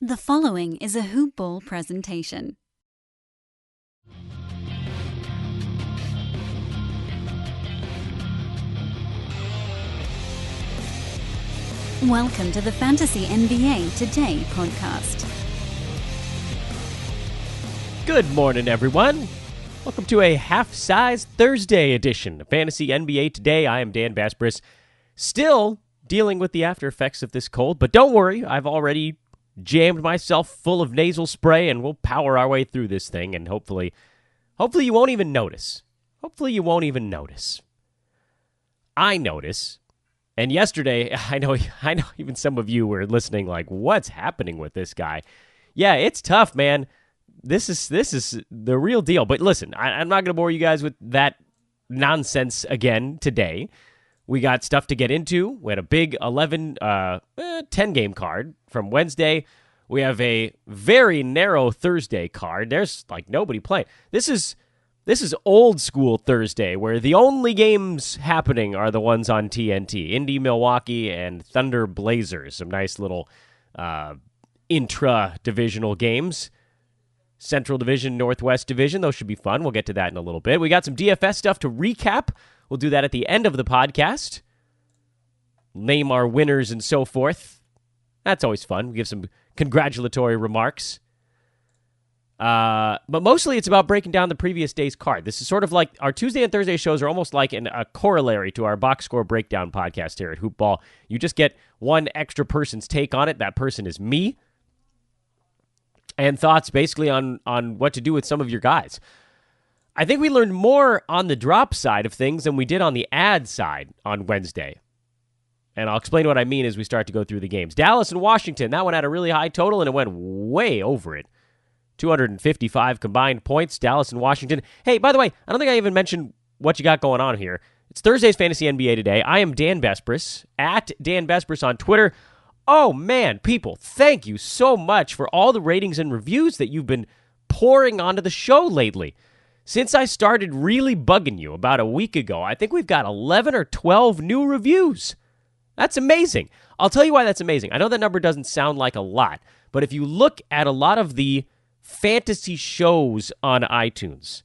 The following is a Hoop Ball presentation. Welcome to the Fantasy NBA Today podcast. Good morning, everyone. Welcome to a half-size Thursday edition of Fantasy NBA Today. I am Dan Basbris, still dealing with the after effects of this cold, but don't worry, I've already jammed myself full of nasal spray, and we'll power our way through this thing, and hopefully you won't even notice. I notice, and yesterday, I know even some of you were listening like, what's happening with this guy? Yeah, it's tough, man. This is the real deal. But listen, I'm not going to bore you guys with that nonsense again today. We got stuff to get into. We had a big 10-game card from Wednesday. We have a very narrow Thursday card. There's like nobody playing. This is old school Thursday, where the only games happening are the ones on TNT. Indy, Milwaukee, and Thunder Blazers. Some nice little intra-divisional games. Central Division, Northwest Division. Those should be fun. We'll get to that in a little bit. We got some DFS stuff to recap. We'll do that at the end of the podcast. Name our winners and so forth. That's always fun. We give some congratulatory remarks. But mostly it's about breaking down the previous day's card. This is sort of like our Tuesday and Thursday shows are almost like a corollary to our box score breakdown podcast here at Hoop Ball. You just get one extra person's take on it. That person is me. And thoughts basically on what to do with some of your guys. I think we learned more on the drop side of things than we did on the ad side on Wednesday. And I'll explain what I mean as we start to go through the games. Dallas and Washington, that one had a really high total, and it went way over it. 255 combined points, Dallas and Washington. Hey, by the way, I don't think I even mentioned what you got going on here. It's Thursday's Fantasy NBA Today. I am Dan Basbris, at Dan Basbris on Twitter. Oh, man, people, thank you so much for all the ratings and reviews that you've been pouring onto the show lately. Since I started really bugging you about a week ago, I think we've got 11 or 12 new reviews. That's amazing. I'll tell you why that's amazing. I know that number doesn't sound like a lot, but if you look at a lot of the fantasy shows on iTunes,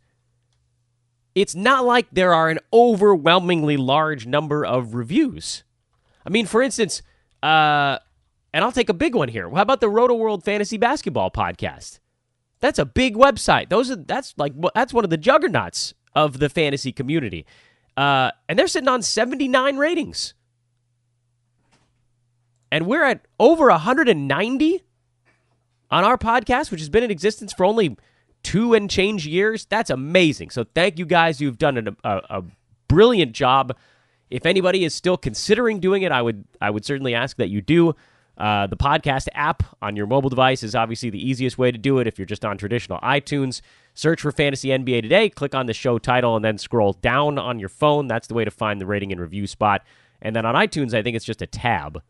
it's not like there are an overwhelmingly large number of reviews. I mean, for instance, and I'll take a big one here. How about the Roto World Fantasy Basketball Podcast? That's a big website. That's one of the juggernauts of the fantasy community. And they're sitting on 79 ratings. And we're at over 190 on our podcast, which has been in existence for only 2 and change years. That's amazing. So thank you guys. You've done a brilliant job. If anybody is still considering doing it, I would certainly ask that you do. The podcast app on your mobile device is obviously the easiest way to do it. If you're just on traditional iTunes, search for Fantasy NBA Today, click on the show title, and then scroll down on your phone. That's the way to find the rating and review spot. And then on iTunes, I think it's just a tab.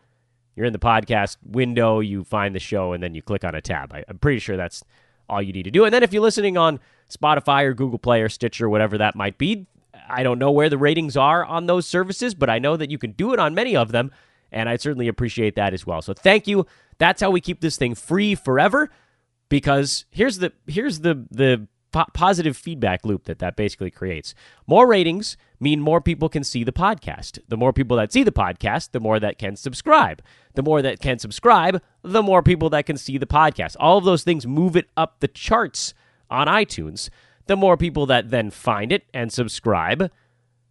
You're in the podcast window, you find the show, and then you click on a tab. I'm pretty sure that's all you need to do. And then if you're listening on Spotify or Google Play or Stitcher, whatever that might be, I don't know where the ratings are on those services, but I know that you can do it on many of them. And I certainly appreciate that as well. So thank you. That's how we keep this thing free forever, because here's the positive feedback loop that basically creates. More ratings mean more people can see the podcast. The more people that see the podcast, the more that can subscribe. The more that can subscribe, the more people that can see the podcast. All of those things move it up the charts on iTunes. The more people that then find it and subscribe,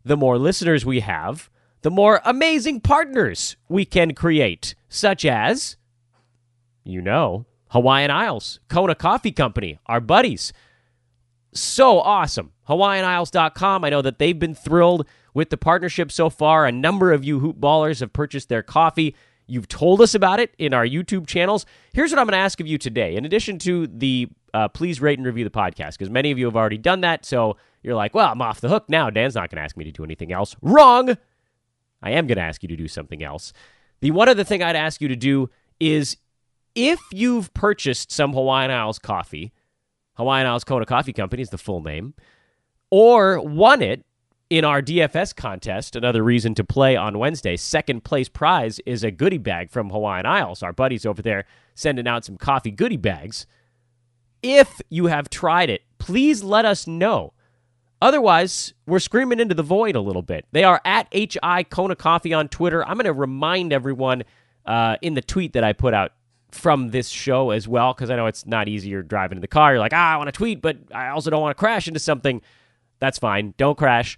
the more listeners we have, the more amazing partners we can create, such as, Hawaiian Isles, Kona Coffee Company, our buddies. So awesome. HawaiianIsles.com. I know that they've been thrilled with the partnership so far. A number of you hoop ballers have purchased their coffee. You've told us about it in our YouTube channels. Here's what I'm going to ask of you today. In addition to the please rate and review the podcast, because many of you have already done that, so you're like, well, I'm off the hook now. Dan's not going to ask me to do anything else. Wrong! I am going to ask you to do something else. The one other thing I'd ask you to do is, if you've purchased some Hawaiian Isles coffee, Hawaiian Isles Kona Coffee Company is the full name, or won it, in our DFS contest, another reason to play on Wednesday, second place prize is a goodie bag from Hawaiian Isles. Our buddies over there sending out some coffee goodie bags. If you have tried it, please let us know. Otherwise, we're screaming into the void a little bit. They are at HI Kona Coffee on Twitter. I'm going to remind everyone in the tweet that I put out from this show as well, because I know it's not easy. You're driving in the car. You're like, I want to tweet, but I also don't want to crash into something. That's fine. Don't crash.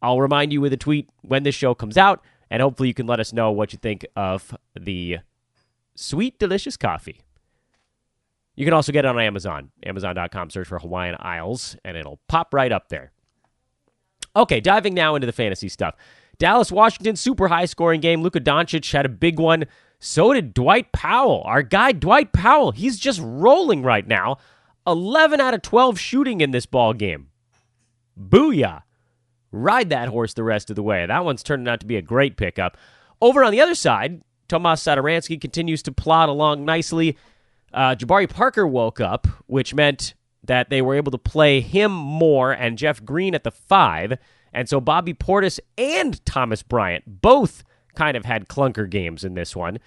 I'll remind you with a tweet when this show comes out, and hopefully you can let us know what you think of the sweet, delicious coffee. You can also get it on Amazon. Amazon.com, search for Hawaiian Isles, and it'll pop right up there. Okay, diving now into the fantasy stuff. Dallas-Washington, super high-scoring game. Luka Doncic had a big one. So did Dwight Powell. Our guy, Dwight Powell, he's just rolling right now. 11 out of 12 shooting in this ball game. Booyah. Ride that horse the rest of the way. That one's turning out to be a great pickup. Over on the other side, Tomas Satoransky continues to plod along nicely. Jabari Parker woke up, which meant that they were able to play him more and Jeff Green at the 5. And so Bobby Portis and Thomas Bryant both kind of had clunker games in this one.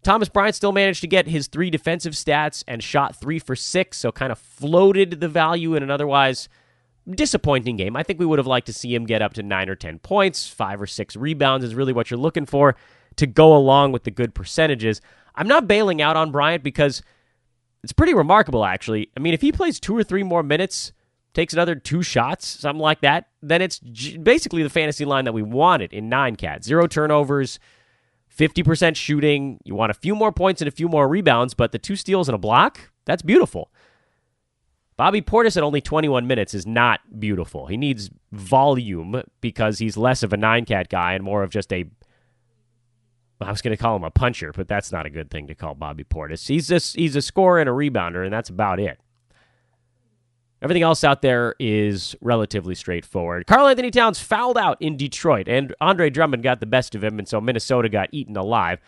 Thomas Bryant still managed to get his 3 defensive stats and shot 3 for 6, so kind of floated the value in an otherwise disappointing game. I think we would have liked to see him get up to 9 or 10 points. 5 or 6 rebounds is really what you're looking for to go along with the good percentages. I'm not bailing out on Bryant because it's pretty remarkable, actually. I mean, if he plays 2 or 3 more minutes, takes another 2 shots, something like that, then it's basically the fantasy line that we wanted in 9-cat. 0 turnovers, 50% shooting. You want a few more points and a few more rebounds, but the 2 steals and a block, that's beautiful. Bobby Portis at only 21 minutes is not beautiful. He needs volume because he's less of a 9-cat guy and more of just a, I was going to call him a puncher, but that's not a good thing to call Bobby Portis. He's a scorer and a rebounder, and that's about it. Everything else out there is relatively straightforward. Karl Anthony Towns fouled out in Detroit, and Andre Drummond got the best of him, and so Minnesota got eaten alive.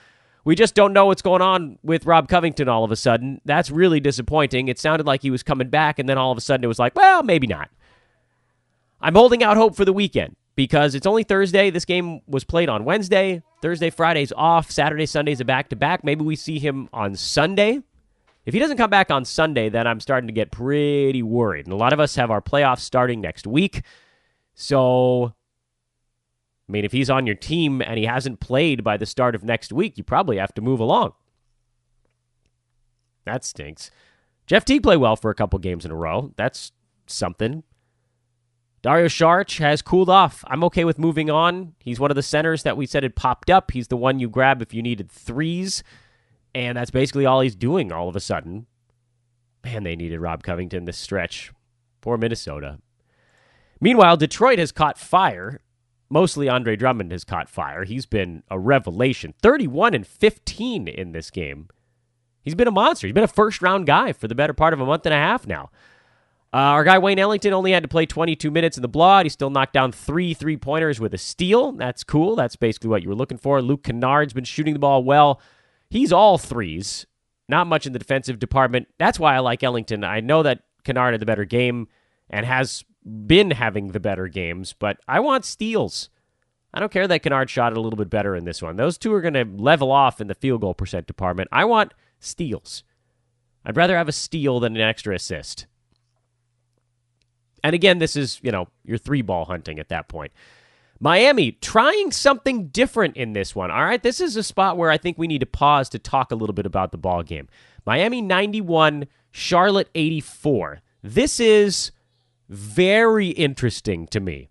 We just don't know what's going on with Rob Covington all of a sudden. That's really disappointing. It sounded like he was coming back, and then all of a sudden it was like, well, maybe not. I'm holding out hope for the weekend because it's only Thursday. This game was played on Wednesday. Thursday, Friday's off. Saturday, Sunday's a back-to-back. Maybe we see him on Sunday. If he doesn't come back on Sunday, then I'm starting to get pretty worried. And a lot of us have our playoffs starting next week. So, I mean, if he's on your team and he hasn't played by the start of next week, you probably have to move along. That stinks. Jeff Teague played well for a couple games in a row. That's something. Dario Saric has cooled off. I'm okay with moving on. He's one of the centers that we said had popped up. He's the one you grab if you needed threes. And that's basically all he's doing all of a sudden. Man, they needed Rob Covington this stretch. Poor Minnesota. Meanwhile, Detroit has caught fire. Mostly Andre Drummond has caught fire. He's been a revelation. 31 and 15 in this game. He's been a monster. He's been a first-round guy for the better part of a month and a half now. Our guy Wayne Ellington only had to play 22 minutes in the blowout. He still knocked down 3 3-pointers with a steal. That's cool. That's basically what you were looking for. Luke Kennard's been shooting the ball well. He's all threes. Not much in the defensive department. That's why I like Ellington. I know that Kennard had the better game and has been having the better games, but I want steals. I don't care that Kennard shot it a little bit better in this one. Those two are going to level off in the field goal percent department. I want steals. I'd rather have a steal than an extra assist. And again, this is, your 3-ball hunting at that point. Miami trying something different in this one. All right, this is a spot where I think we need to pause to talk a little bit about the ball game. Miami 91, Charlotte 84. This is very interesting to me.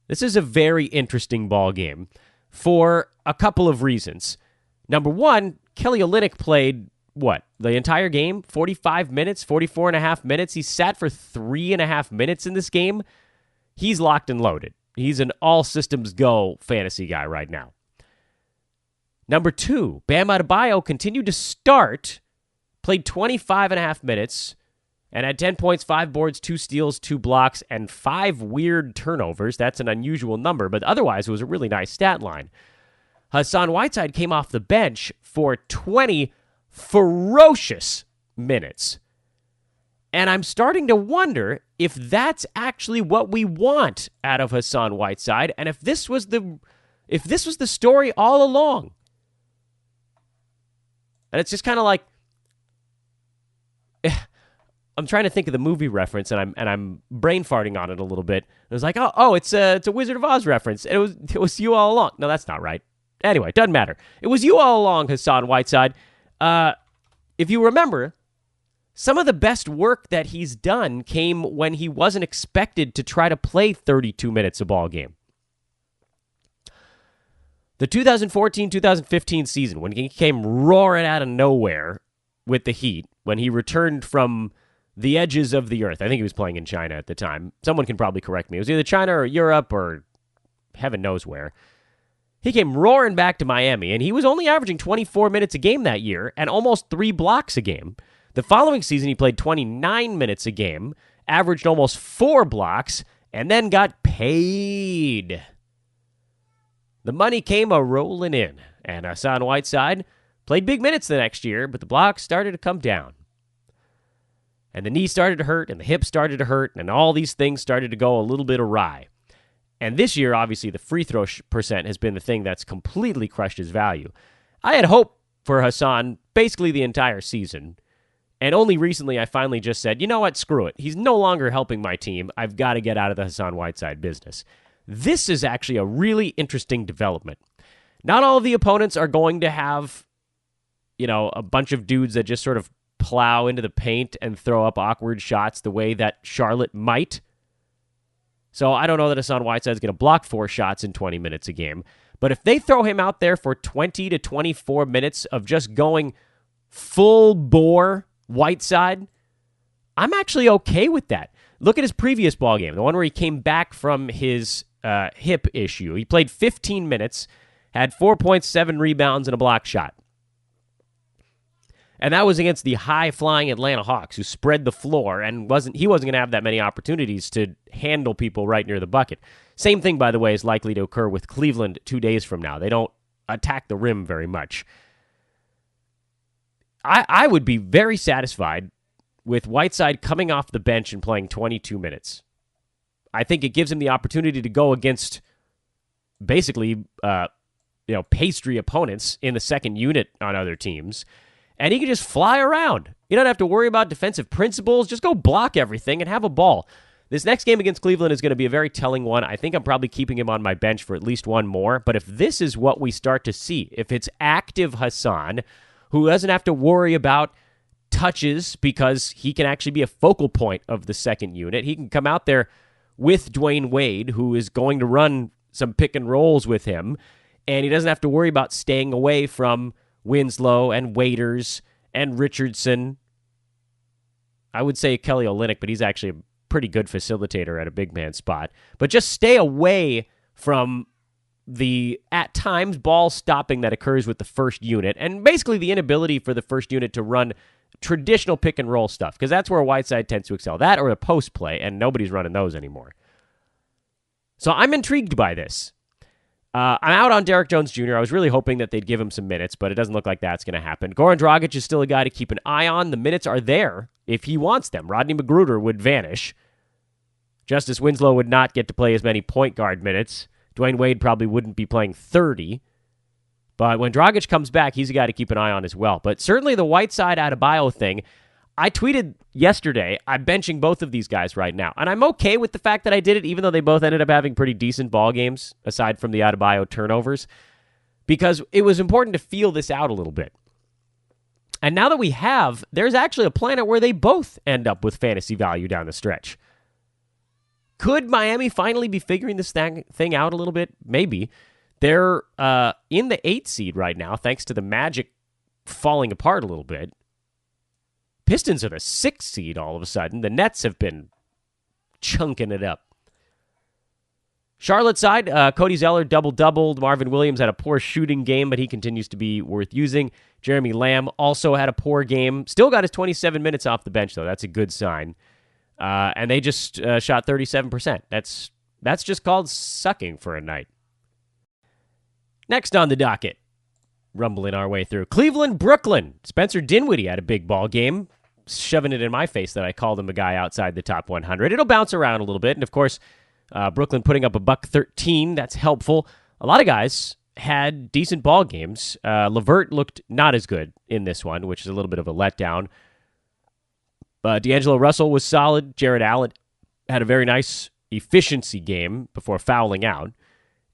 This is a very interesting ball game for a couple of reasons. Number one, Kelly Olynyk played, the entire game? 45 minutes, 44 and a half minutes. He sat for 3.5 minutes in this game. He's locked and loaded. He's an all-systems-go fantasy guy right now. Number two, Bam Adebayo continued to start, played 25 and a half minutes, and had 10 points, 5 boards, 2 steals, 2 blocks, and 5 weird turnovers. That's an unusual number, but otherwise it was a really nice stat line. Hassan Whiteside came off the bench for 20 ferocious minutes. And I'm starting to wonder if that's actually what we want out of Hassan Whiteside, and if this was the story all along. And it's just kind of like, I'm trying to think of the movie reference, and I'm brain farting on it a little bit. It was like, oh, it's a Wizard of Oz reference. It was you all along. No, that's not right. Anyway, doesn't matter. It was you all along, Hassan Whiteside. If you remember, some of the best work that he's done came when he wasn't expected to try to play 32 minutes a ball game. The 2014-2015 season, when he came roaring out of nowhere with the Heat, when he returned from the edges of the earth. I think he was playing in China at the time. Someone can probably correct me. It was either China or Europe or heaven knows where. He came roaring back to Miami, and he was only averaging 24 minutes a game that year and almost 3 blocks a game. The following season, he played 29 minutes a game, averaged almost 4 blocks, and then got paid. The money came a-rolling in, and Hassan Whiteside played big minutes the next year, but the blocks started to come down. And the knee started to hurt, and the hip started to hurt, and all these things started to go a little bit awry. And this year, obviously, the free throw percent has been the thing that's completely crushed his value. I had hope for Hassan basically the entire season. And only recently I finally just said, you know what, screw it. He's no longer helping my team. I've got to get out of the Hassan Whiteside business. This is actually a really interesting development. Not all of the opponents are going to have, a bunch of dudes that just sort of plow into the paint and throw up awkward shots the way that Charlotte might. So I don't know that Hassan Whiteside is going to block 4 shots in 20 minutes a game. But if they throw him out there for 20 to 24 minutes of just going full bore Whiteside, I'm actually okay with that. Look at his previous ball game, the one where he came back from his hip issue. He played 15 minutes, had 4.7 rebounds and a block shot. And that was against the high-flying Atlanta Hawks, who spread the floor and he wasn't going to have that many opportunities to handle people right near the bucket. Same thing, by the way, is likely to occur with Cleveland 2 days from now. They don't attack the rim very much. I would be very satisfied with Whiteside coming off the bench and playing 22 minutes. I think it gives him the opportunity to go against basically, pastry opponents in the second unit on other teams. And he can just fly around. You don't have to worry about defensive principles. Just go block everything and have a ball. This next game against Cleveland is going to be a very telling one. I think I'm probably keeping him on my bench for at least one more. But if this is what we start to see, if it's active Hassan, who doesn't have to worry about touches because he can actually be a focal point of the second unit, he can come out there with Dwayne Wade, who is going to run some pick and rolls with him, and he doesn't have to worry about staying away from Winslow and Waiters and Richardson. I would say Kelly Olynyk, but he's actually a pretty good facilitator at a big man spot. But just stay away from the, at times, ball stopping that occurs with the first unit, and basically the inability for the first unit to run traditional pick and roll stuff, because that's where Whiteside tends to excel. That or a post play, and nobody's running those anymore. So I'm intrigued by this. I'm out on Derek Jones Jr. I was really hoping that they'd give him some minutes, but it doesn't look like that's going to happen. Goran Dragic is still a guy to keep an eye on. The minutes are there if he wants them. Rodney McGruder would vanish. Justice Winslow would not get to play as many point guard minutes. Dwayne Wade probably wouldn't be playing 30. But when Dragic comes back, he's a guy to keep an eye on as well. But certainly the Whiteside-Adebayo thing, I tweeted yesterday, I'm benching both of these guys right now. And I'm okay with the fact that I did it, even though they both ended up having pretty decent ball games, aside from the Adebayo turnovers, because it was important to feel this out a little bit. And now that we have, there's actually a planet where they both end up with fantasy value down the stretch. Could Miami finally be figuring this thing out a little bit? Maybe. They're in the 8th seed right now, thanks to the Magic falling apart a little bit. Pistons are the 6th seed all of a sudden. The Nets have been chunking it up. Charlotte side, Cody Zeller double-doubled. Marvin Williams had a poor shooting game, but he continues to be worth using. Jeremy Lamb also had a poor game. Still got his 27 minutes off the bench, though. That's a good sign. And they just shot 37%. That's just called sucking for a night. Next on the docket, rumbling our way through. Cleveland, Brooklyn. Spencer Dinwiddie had a big ball game. shoving it in my face that I called him a guy outside the top 100. It'll bounce around a little bit. And, of course, Brooklyn putting up a $113. That's helpful. A lot of guys had decent ball games. LeVert looked not as good in this one, which is a little bit of a letdown. D'Angelo Russell was solid. Jared Allen had a very nice efficiency game before fouling out.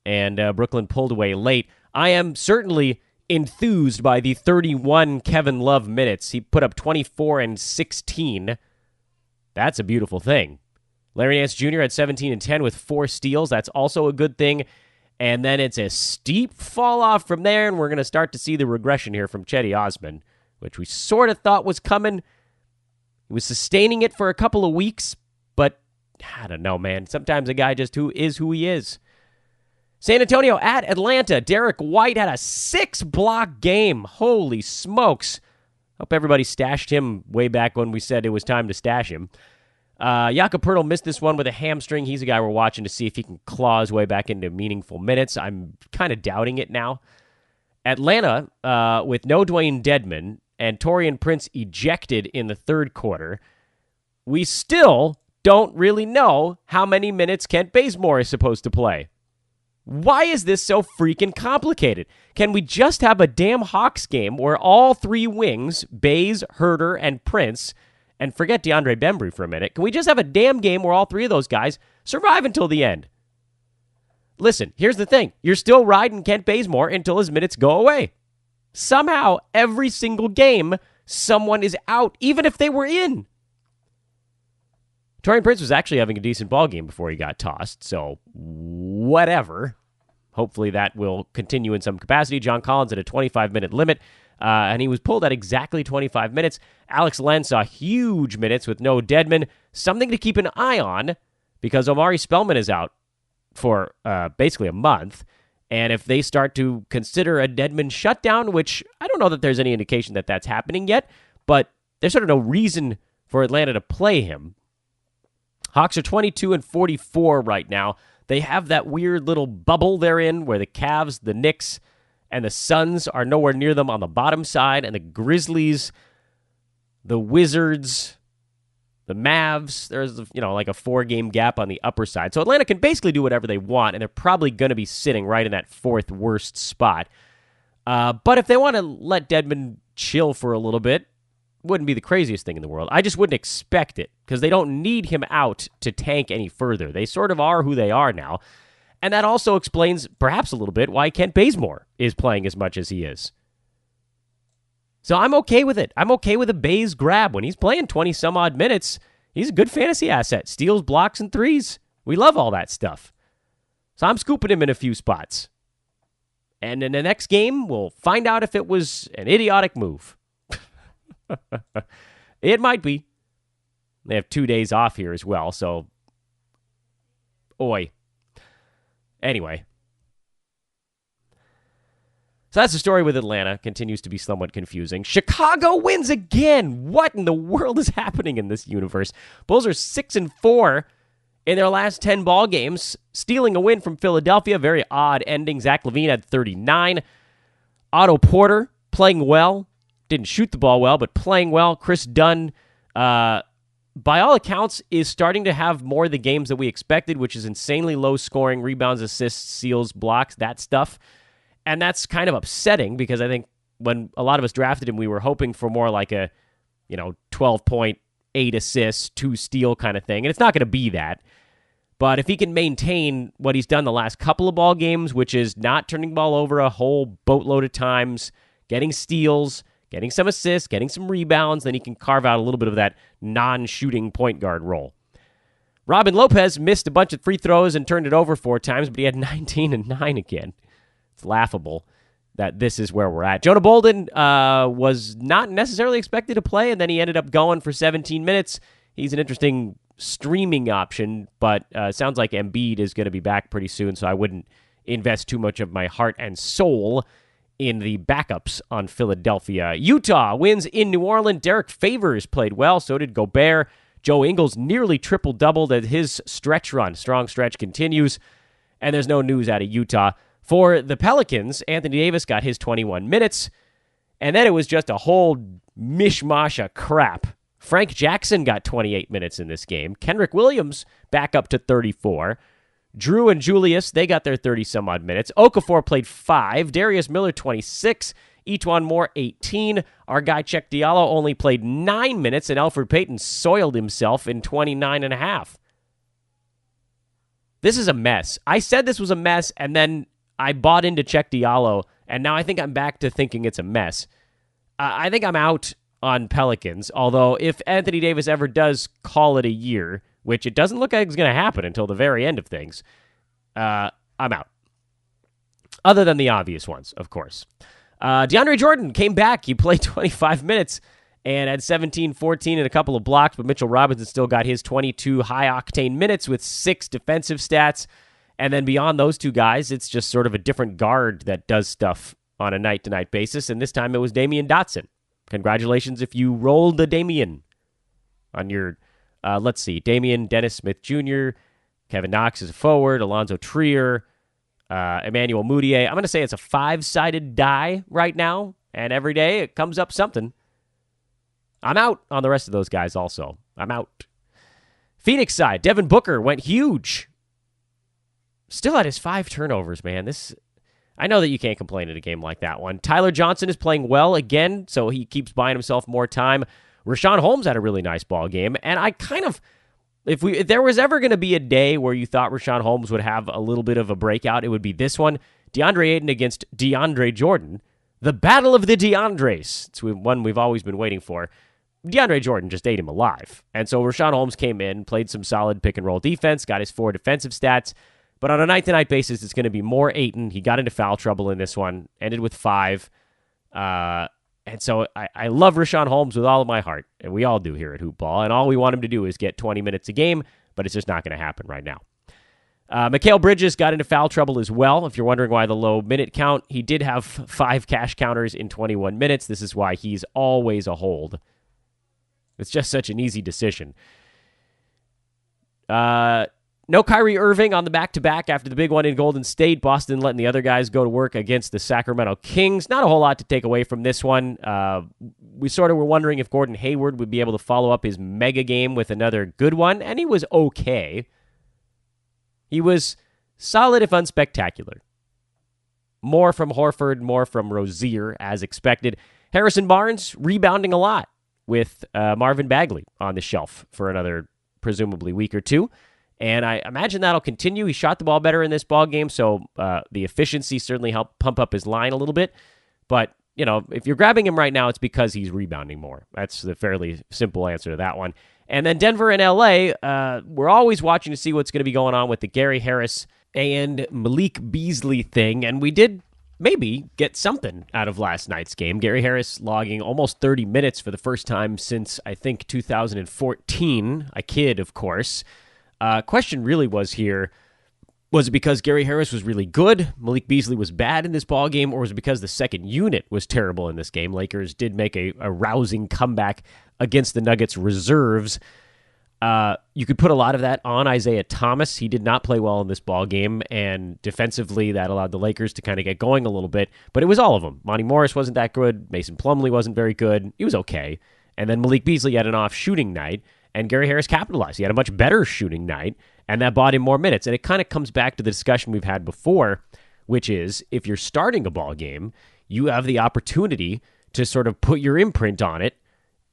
And Brooklyn pulled away late. I am certainly enthused by the 31 Kevin Love minutes. He put up 24 and 16. That's a beautiful thing. Larry Nance Jr. had 17 and 10 with 4 steals. That's also a good thing. And then it's a steep fall off from there, and we're going to start to see the regression here from Cedi Osman, which we sort of thought was coming. He was sustaining it for a couple of weeks, but I don't know, man. Sometimes a guy just who he is. San Antonio at Atlanta. Derek White had a 6-block game. Holy smokes. Hope everybody stashed him way back when we said it was time to stash him. Jakob Poeltl missed this one with a hamstring. He's a guy we're watching to see if he can claw his way back into meaningful minutes. I'm kind of doubting it now. Atlanta, with no Dwayne Dedmon and Taurean Prince ejected in the third quarter, we still don't really know how many minutes Kent Bazemore is supposed to play. Why is this so freaking complicated? Can we just have a damn Hawks game where all 3 wings, Baze, Herter, and Prince, and forget DeAndre Bembry for a minute, can we just have a damn game where all 3 of those guys survive until the end? Listen, here's the thing. You're still riding Kent Bazemore until his minutes go away. Somehow, every single game, someone is out, even if they were in. Taurean Prince was actually having a decent ball game before he got tossed, so whatever. Hopefully that will continue in some capacity. John Collins at a 25-minute limit, and he was pulled at exactly 25 minutes. Alex Len saw huge minutes with no Dedmon. Something to keep an eye on because Omari Spellman is out for basically a month, and if they start to consider a Dedmon shutdown, which I don't know that there's any indication that that's happening yet, but there's sort of no reason for Atlanta to play him. Hawks are 22 and 44 right now. They have that weird little bubble they're in where the Cavs, the Knicks, and the Suns are nowhere near them on the bottom side, and the Grizzlies, the Wizards, the Mavs, there's like a 4-game gap on the upper side. So Atlanta can basically do whatever they want, and they're probably going to be sitting right in that 4th worst spot. But if they want to let Dedmon chill for a little bit, wouldn't be the craziest thing in the world. I just wouldn't expect it because they don't need him out to tank any further. They sort of are who they are now. And that also explains perhaps a little bit why Kent Bazemore is playing as much as he is. So I'm okay with it. I'm okay with a Baze grab. When he's playing 20-some-odd minutes, he's a good fantasy asset. Steals, blocks, and threes. We love all that stuff. So I'm scooping him in a few spots. And in the next game, we'll find out if it was an idiotic move. It might be. They have 2 days off here as well, so oi. Anyway. So that's the story with Atlanta. Continues to be somewhat confusing. Chicago wins again. What in the world is happening in this universe? Bulls are 6-4 in their last 10 ball games, stealing a win from Philadelphia. Very odd ending. Zach LaVine had 39. Otto Porter playing well. Didn't shoot the ball well, but playing well. Chris Dunn, by all accounts, is starting to have more of the games that we expected, which is insanely low scoring, rebounds, assists, steals, blocks, that stuff. And that's kind of upsetting because I think when a lot of us drafted him, we were hoping for more like a, 12-point, 8 assists, 2 steal kind of thing. And it's not going to be that. But if he can maintain what he's done the last couple of ball games, which is not turning the ball over a whole boatload of times, getting steals, getting some assists, getting some rebounds, then he can carve out a little bit of that non-shooting point guard role. Robin Lopez missed a bunch of free throws and turned it over 4 times, but he had 19 and 9 again. It's laughable that this is where we're at. Jonah Bolden was not necessarily expected to play, and then he ended up going for 17 minutes. He's an interesting streaming option, but sounds like Embiid is going to be back pretty soon, so I wouldn't invest too much of my heart and soul in the backups on Philadelphia. Utah wins in New Orleans. Derek Favors played well. So did Gobert. Joe Ingles nearly triple-doubled as his stretch run. Strong stretch continues. And there's no news out of Utah. For the Pelicans, Anthony Davis got his 21 minutes. And then it was just a whole mishmash of crap Frank Jackson got 28 minutes in this game. Kenrich Williams back up to 34. Drew and Julius, they got their 30-some-odd minutes. Okafor played 5. Darius Miller, 26. Etuan Moore, 18. Our guy Cheick Diallo only played 9 minutes, and Elfrid Payton soiled himself in 29 and a half. This is a mess. I said this was a mess, and then I bought into Cheick Diallo, and now I think I'm back to thinking it's a mess. I think I'm out on Pelicans, although if Anthony Davis ever does call it a year, which it doesn't look like it's going to happen until the very end of things, I'm out. Other than the obvious ones, of course. DeAndre Jordan came back. He played 25 minutes and had 17, 14, and a couple of blocks, but Mitchell Robinson still got his 22 high-octane minutes with 6 defensive stats. And then beyond those two guys, it's just sort of a different guard that does stuff on a night-to-night basis, and this time it was Damian Dotson. Congratulations if you rolled the Damian on your, let's see, Damian, Dennis Smith Jr., Kevin Knox is a forward, Alonzo Trier, Emmanuel Mudiay. I'm going to say it's a 5-sided die right now, and every day it comes up something. I'm out on the rest of those guys also. I'm out. Phoenix side, Devin Booker went huge. Still at his 5 turnovers, man. I know that you can't complain in a game like that one. Tyler Johnson is playing well again, so he keeps buying himself more time. Rashawn Holmes had a really nice ball game, and I kind of, if there was ever going to be a day where you thought Rashawn Holmes would have a little bit of a breakout, it would be this one. DeAndre Ayton against DeAndre Jordan. The battle of the DeAndres. It's one we've always been waiting for. DeAndre Jordan just ate him alive. And so Rashawn Holmes came in, played some solid pick-and-roll defense, got his 4 defensive stats. But on a night-to-night basis, it's going to be more Ayton. He got into foul trouble in this one, ended with 5. And so I love Rashawn Holmes with all of my heart, and we all do here at Hoop Ball. And all we want him to do is get 20 minutes a game, but it's just not going to happen right now. Mikal Bridges got into foul trouble as well. If you're wondering why the low minute count, he did have 5 cash counters in 21 minutes. This is why he's always a hold. It's just such an easy decision. No Kyrie Irving on the back-to-back after the big one in Golden State. Boston letting the other guys go to work against the Sacramento Kings. Not a whole lot to take away from this one. We sort of were wondering if Gordon Hayward would be able to follow up his mega game with another good one, and he was okay. He was solid if unspectacular. More from Horford, more from Rozier, as expected. Harrison Barnes rebounding a lot with Marvin Bagley on the shelf for another presumably week or two. And I imagine that'll continue. He shot the ball better in this ball game, so the efficiency certainly helped pump up his line a little bit. But, you know, if you're grabbing him right now, it's because he's rebounding more. That's the fairly simple answer to that one. And then Denver and L.A., we're always watching to see what's going to be going on with the Gary Harris and Malik Beasley thing, and we did maybe get something out of last night's game. Gary Harris logging almost 30 minutes for the first time since, I think, 2014. I kid, of course. Question really was here, was it because Gary Harris was really good, Malik Beasley was bad in this ballgame, or was it because the second unit was terrible in this game? Lakers did make a rousing comeback against the Nuggets reserves. You could put a lot of that on Isaiah Thomas. He did not play well in this ballgame, and defensively that allowed the Lakers to kind of get going a little bit, but it was all of them. Monty Morris wasn't that good. Mason Plumlee wasn't very good. He was okay. And then Malik Beasley had an off shooting night, and Gary Harris capitalized. He had a much better shooting night, and that bought him more minutes. And it kind of comes back to the discussion we've had before, which is if you're starting a ball game, you have the opportunity to sort of put your imprint on it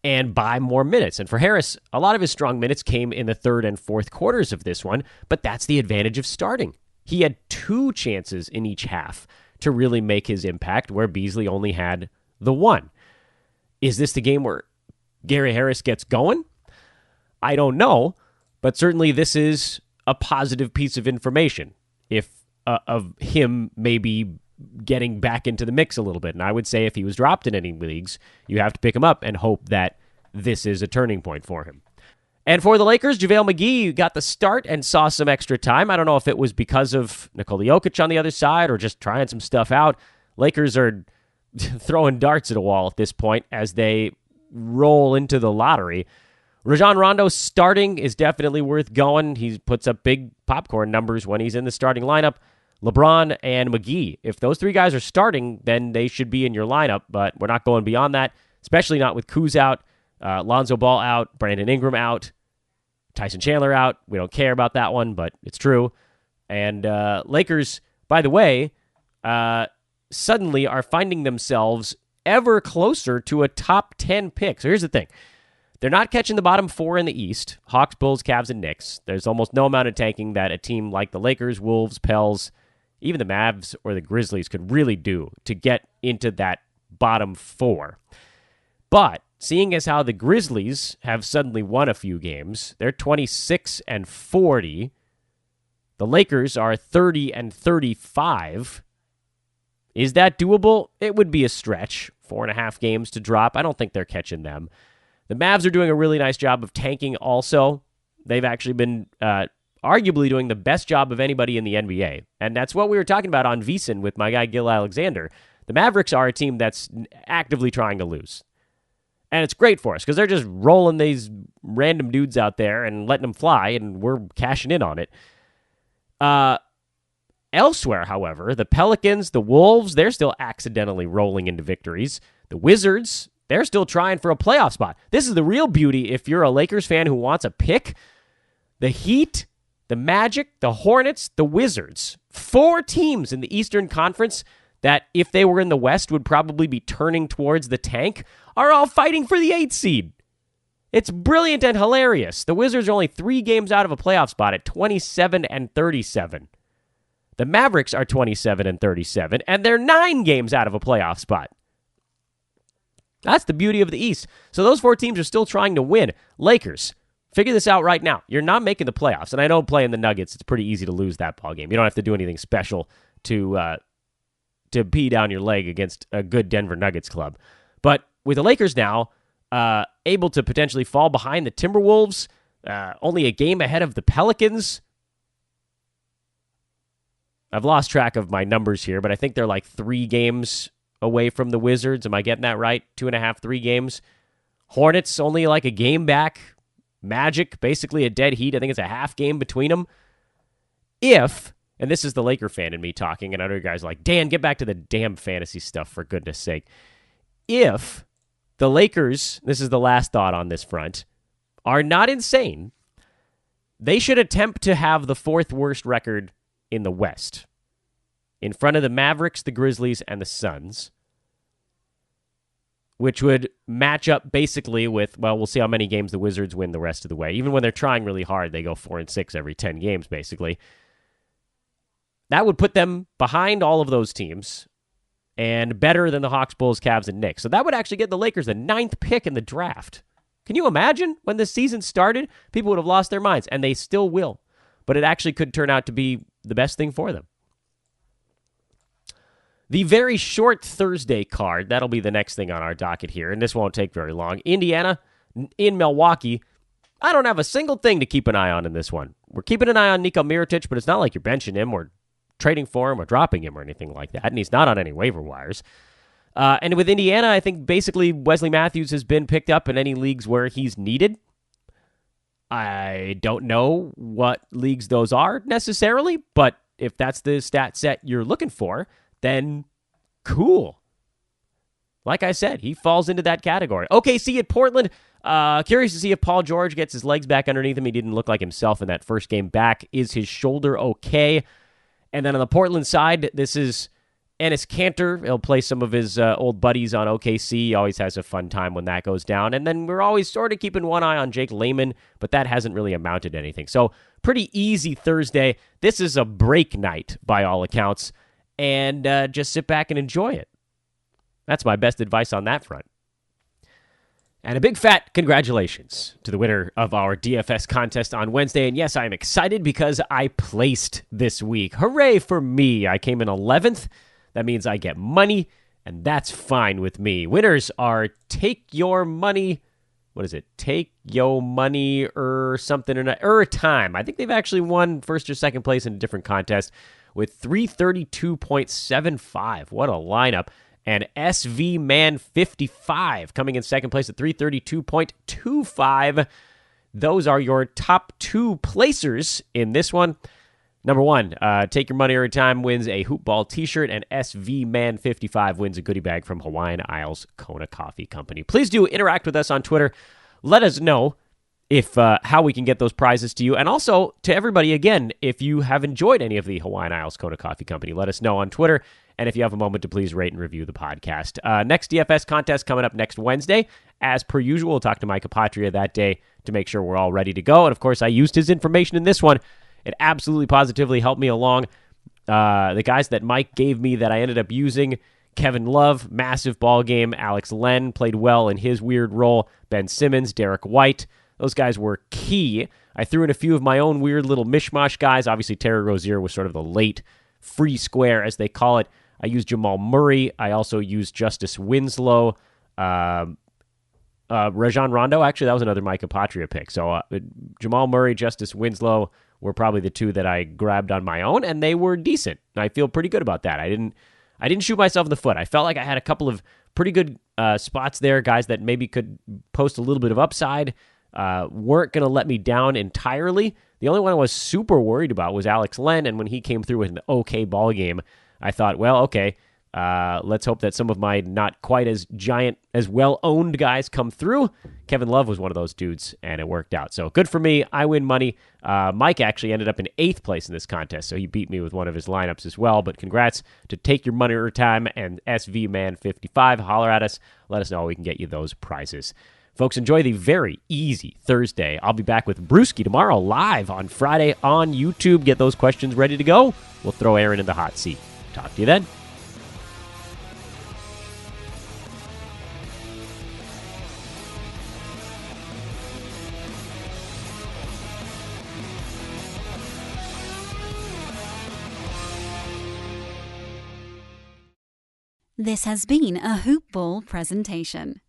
and buy more minutes. And for Harris, a lot of his strong minutes came in the third and fourth quarters of this one, but that's the advantage of starting. He had 2 chances in each half to really make his impact, where Beasley only had the 1. Is this the game where Gary Harris gets going? I don't know, but certainly this is a positive piece of information of him maybe getting back into the mix a little bit. And I would say if he was dropped in any leagues, you have to pick him up and hope that this is a turning point for him. And for the Lakers, JaVale McGee got the start and saw some extra time. I don't know if it was because of Nikola Jokic on the other side or just trying some stuff out. Lakers are throwing darts at a wall at this point as they roll into the lottery. Rajon Rondo starting is definitely worth going. He puts up big popcorn numbers when he's in the starting lineup. LeBron and McGee, if those 3 guys are starting, then they should be in your lineup, but we're not going beyond that, especially not with Kuz out. Lonzo Ball out, Brandon Ingram out, Tyson Chandler out. We don't care about that one, but it's true. And Lakers, by the way, suddenly are finding themselves ever closer to a top 10 pick. So here's the thing. They're not catching the bottom four in the East, Hawks, Bulls, Cavs, and Knicks. There's almost no amount of tanking that a team like the Lakers, Wolves, Pels, even the Mavs or the Grizzlies could really do to get into that bottom four. But seeing as how the Grizzlies have suddenly won a few games, they're 26-40. The Lakers are 30-35. Is that doable? It would be a stretch. 4.5 games to drop. I don't think they're catching them. The Mavs are doing a really nice job of tanking also. They've actually been arguably doing the best job of anybody in the NBA. And that's what we were talking about on VSiN with my guy Gil Alexander. The Mavericks are a team that's actively trying to lose. And it's great for us because they're just rolling these random dudes out there and letting them fly, and we're cashing in on it. Elsewhere, however, the Pelicans, the Wolves, they're still accidentally rolling into victories. The Wizards, they're still trying for a playoff spot. This is the real beauty if you're a Lakers fan who wants a pick. The Heat, the Magic, the Hornets, the Wizards. 4 teams in the Eastern Conference that, if they were in the West, would probably be turning towards the tank, are all fighting for the 8th seed. It's brilliant and hilarious. The Wizards are only 3 games out of a playoff spot at 27-37. The Mavericks are 27-37, and they're 9 games out of a playoff spot. That's the beauty of the East. So those 4 teams are still trying to win. Lakers, figure this out right now. You're not making the playoffs, and I know playing the Nuggets, it's pretty easy to lose that ball game. You don't have to do anything special to pee down your leg against a good Denver Nuggets club. But with the Lakers now able to potentially fall behind the Timberwolves, only a game ahead of the Pelicans. I've lost track of my numbers here, but I think they're like 3 games away from the Wizards. Am I getting that right? 2.5, 3 games. Hornets only like a game back. Magic, basically a dead heat. I think it's a half game between them. If, and this is the Laker fan in me talking, and I know you guys are like, Dan, get back to the damn fantasy stuff, for goodness sake. If the Lakers, this is the last thought on this front, are not insane, they should attempt to have the 4th worst record in the West, in front of the Mavericks, the Grizzlies, and the Suns, which would match up basically with, well, we'll see how many games the Wizards win the rest of the way. Even when they're trying really hard, they go 4-6 every 10 games, basically. That would put them behind all of those teams and better than the Hawks, Bulls, Cavs, and Knicks. So that would actually get the Lakers the 9th pick in the draft. Can you imagine when this season started? People would have lost their minds, and they still will. But it actually could turn out to be the best thing for them. The very short Thursday card, that'll be the next thing on our docket here, and this won't take very long. Indiana in Milwaukee. I don't have a single thing to keep an eye on in this one. We're keeping an eye on Niko Mirotic, but it's not like you're benching him or trading for him or dropping him or anything like that, and he's not on any waiver wires. And with Indiana, I think basically Wesley Matthews has been picked up in any leagues where he's needed. I don't know what leagues those are necessarily, but if that's the stat set you're looking for, then cool. Like I said, he falls into that category. OKC at Portland. Curious to see if Paul George gets his legs back underneath him. He didn't look like himself in that first game back. Is his shoulder okay? And then on the Portland side, this is Enes Kanter. He'll play some of his old buddies on OKC. He always has a fun time when that goes down. And then we're always sort of keeping one eye on Jake Layman, but that hasn't really amounted to anything. So pretty easy Thursday. This is a break night by all accounts. And just sit back and enjoy it. That's my best advice on that front. And a big fat congratulations to the winner of our DFS contest on Wednesday. And yes, I am excited because I placed this week. Hooray for me. I came in 11th. That means I get money, and that's fine with me. Winners are Take Your Money. What is it? Take Your Money or something or Time. I think they've actually won first or second place in a different contest with 332.75. What a lineup. And SV Man 55 coming in second place at 332.25. Those are your top 2 placers in this one. Number 1, Take Your Money Every Time wins a Hoop Ball t-shirt, and SV Man 55 wins a goodie bag from Hawaiian Isles Kona Coffee Company. Please do interact with us on Twitter. Let us know if how we can get those prizes to you. And also, to everybody, again, if you have enjoyed any of the Hawaiian Isles Kona Coffee Company, let us know on Twitter. And if you have a moment to please rate and review the podcast. Next DFS contest coming up next Wednesday. As per usual, we'll talk to Mike Apotria that day to make sure we're all ready to go. And, of course, I used his information in this one. It absolutely positively helped me along. The guys that Mike gave me that I ended up using, Kevin Love, massive ball game. Alex Len played well in his weird role. Ben Simmons, Derek White. Those guys were key. I threw in a few of my own weird little mishmash guys. Obviously, Terry Rozier was sort of the late free square, as they call it. I used Jamal Murray. I also used Justice Winslow. Rajon Rondo, actually, that was another Mike Apotria pick. So Jamal Murray, Justice Winslow were probably the two that I grabbed on my own, and they were decent. And I feel pretty good about that. I didn't shoot myself in the foot. I felt like I had a couple of pretty good spots there, guys that maybe could post a little bit of upside. Weren't going to let me down entirely. The only one I was super worried about was Alex Len, and when he came through with an okay ball game, I thought, well, okay, let's hope that some of my not quite as giant, as well-owned guys come through. Kevin Love was one of those dudes, and it worked out. So good for me. I win money. Mike actually ended up in 8th place in this contest, so he beat me with one of his lineups as well. But congrats to Take Your Money Every Time and SV Man 55. Holler at us. Let us know how we can get you those prizes. Folks, enjoy the very easy Thursday. I'll be back with Brewski tomorrow live on Friday on YouTube. Get those questions ready to go. We'll throw Aaron in the hot seat. Talk to you then. This has been a Hoop Ball presentation.